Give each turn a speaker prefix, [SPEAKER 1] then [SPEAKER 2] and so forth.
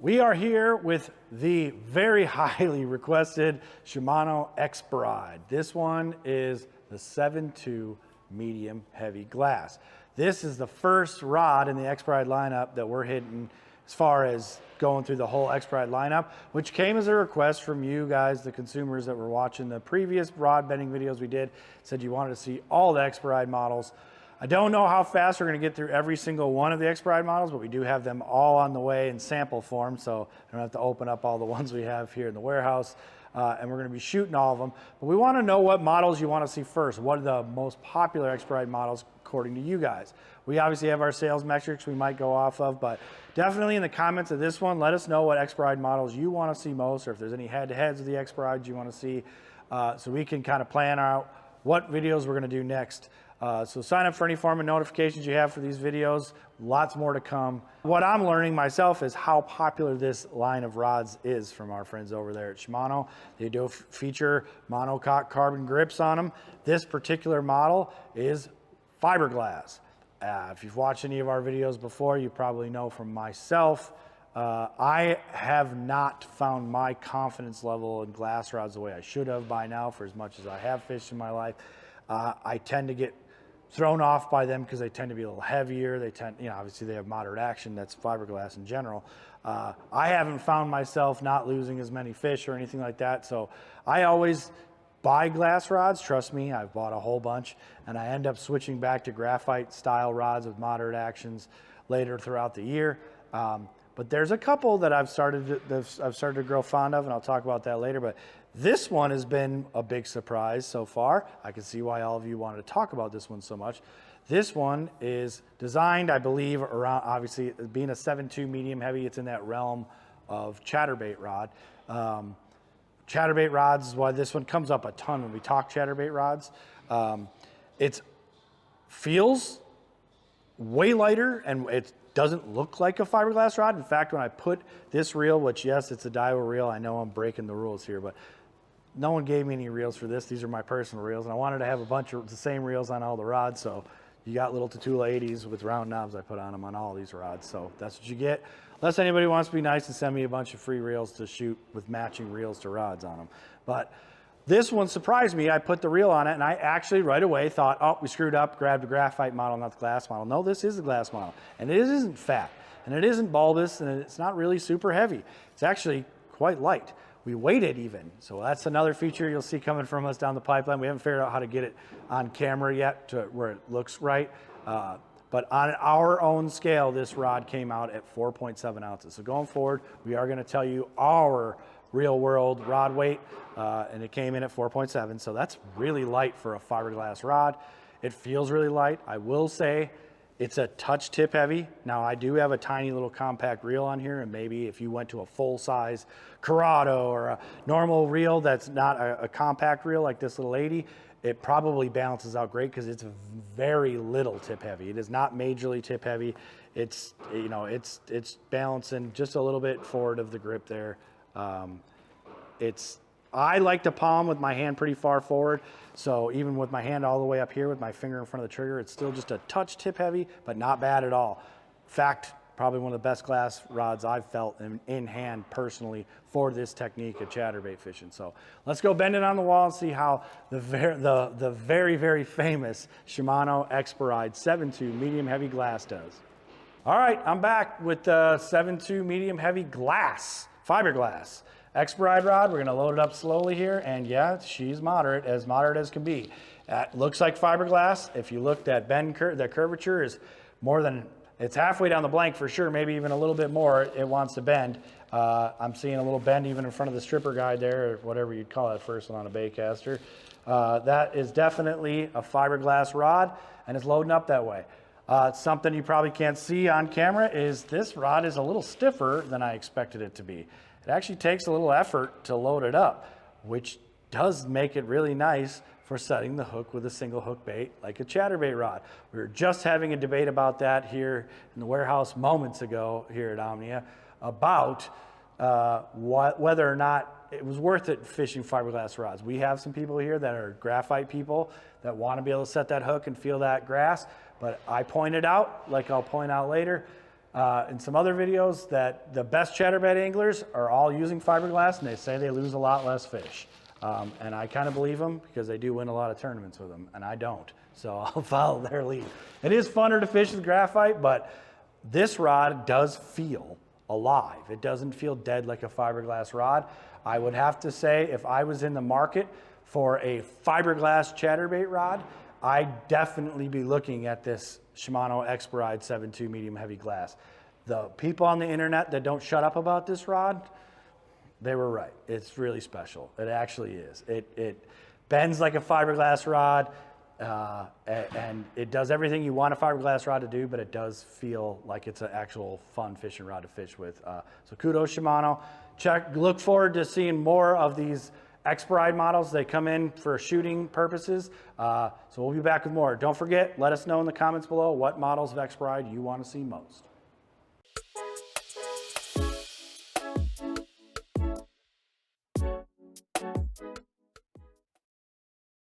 [SPEAKER 1] We are here with the very highly requested Shimano Expride. This one is the 7.2 medium heavy glass. This is the first rod in the Expride lineup that we're hitting as far as going through the whole Expride lineup, which came as a request from you guys, the consumers that were watching the previous rod bending videos we did, said you wanted to see all the Expride models. I don't know how fast we're going to get through every single one of the Expride models, but we do have them all on the way in sample form, so I don't have to open up all the ones we have here in the warehouse. And we're going to be shooting all of them. But we want to know what models you want to see first. What are the most popular Expride models according to you guys? We obviously have our sales metrics we might go off of, but definitely in the comments of this one, let us know what Expride models you want to see most, or if there's any head-to-heads of the Exprides you want to see, so we can kind of plan out what videos we're going to do next. So sign up for any form of notifications you have for these videos. Lots more to come. What I'm learning myself is how popular this line of rods is from our friends over there at Shimano. They do feature monocoque carbon grips on them. This particular model is fiberglass. If you've watched any of our videos before, you probably know from myself, I have not found my confidence level in glass rods the way I should have by now for as much as I have fished in my life. I tend to get thrown off by them because they tend to be a little heavier. They tend, obviously they have moderate action. That's fiberglass in general. I haven't found myself not losing as many fish or anything like that. So I always buy glass rods. Trust me, I've bought a whole bunch, and I end up switching back to graphite style rods with moderate actions later throughout the year. But there's a couple that I've started to grow fond of, and I'll talk about that later. But this one has been a big surprise so far. I can see why all of you wanted to talk about this one so much. This one is designed, I believe, around, obviously, being a 7.2 medium heavy, it's in that realm of chatterbait rod. Chatterbait rods is why this one comes up a ton when we talk chatterbait rods. It feels way lighter, and it doesn't look like a fiberglass rod. In fact, when I put this reel, which yes, it's a Daiwa reel, I know I'm breaking the rules here, but no one gave me any reels for this. These are my personal reels, and I wanted to have a bunch of the same reels on all the rods, so you got little Tatula 80s with round knobs I put on them on all these rods, so that's what you get. Unless anybody wants to be nice and send me a bunch of free reels to shoot with matching reels to rods on them. But this one surprised me. I put the reel on it, and I actually right away thought, oh, we screwed up, grabbed a graphite model, not the glass model. No, this is the glass model, and it isn't fat, and it isn't bulbous, and it's not really super heavy. It's actually quite light. We weighed it even, so that's another feature you'll see coming from us down the pipeline. We haven't figured out how to get it on camera yet to where it looks right, but on our own scale, this rod came out at 4.7 ounces. So going forward, we are going to tell you our real world rod weight, and it came in at 4.7, so that's really light for a fiberglass rod. It feels really light. I will say it's a touch tip heavy. Now I do have a tiny little compact reel on here, and maybe if you went to a full size Corrado or a normal reel that's not a compact reel like this little 80, it probably balances out great because it's very little tip heavy. It is not majorly tip heavy. It's, it's balancing just a little bit forward of the grip there. I like to palm with my hand pretty far forward, so even with my hand all the way up here with my finger in front of the trigger, it's still just a touch tip heavy, but not bad at all. In fact, probably one of the best glass rods I've felt in hand personally for this technique of chatterbait fishing. So let's go bend it on the wall and see how the very, very famous Shimano Expride 7.2 medium heavy glass does. All right, I'm back with the 7.2 medium heavy glass, fiberglass Expride rod. We're gonna load it up slowly here, and yeah, she's moderate as can be. It looks like fiberglass. If you looked at the curvature is more than, it's halfway down the blank for sure, maybe even a little bit more it wants to bend. I'm seeing a little bend even in front of the stripper guide there, or whatever you'd call that first one on a baitcaster. That is definitely a fiberglass rod, and it's loading up that way. Something you probably can't see on camera is this rod is a little stiffer than I expected it to be. It actually takes a little effort to load it up, which does make it really nice for setting the hook with a single hook bait like a chatterbait rod. We were just having a debate about that here in the warehouse moments ago here at Omnia about whether or not it was worth it fishing fiberglass rods. We have some people here that are graphite people that want to be able to set that hook and feel that grass, but I pointed out, like I'll point out later, in some other videos that the best chatterbait anglers are all using fiberglass, and they say they lose a lot less fish. And I kind of believe them because they do win a lot of tournaments with them, and I don't. So I'll follow their lead. It is funner to fish with graphite, but this rod does feel alive. It doesn't feel dead like a fiberglass rod. I would have to say if I was in the market for a fiberglass chatterbait rod, I'd definitely be looking at this Shimano Expride 7.2 medium heavy glass. The people on the internet that don't shut up about this rod, they were right. It's really special. It actually is. It bends like a fiberglass rod, and it does everything you want a fiberglass rod to do, but it does feel like it's an actual fun fishing rod to fish with. So kudos Shimano. Look forward to seeing more of these Expride models. They come in for shooting purposes. So we'll be back with more. Don't forget, let us know in the comments below what models of Expride you want to see most.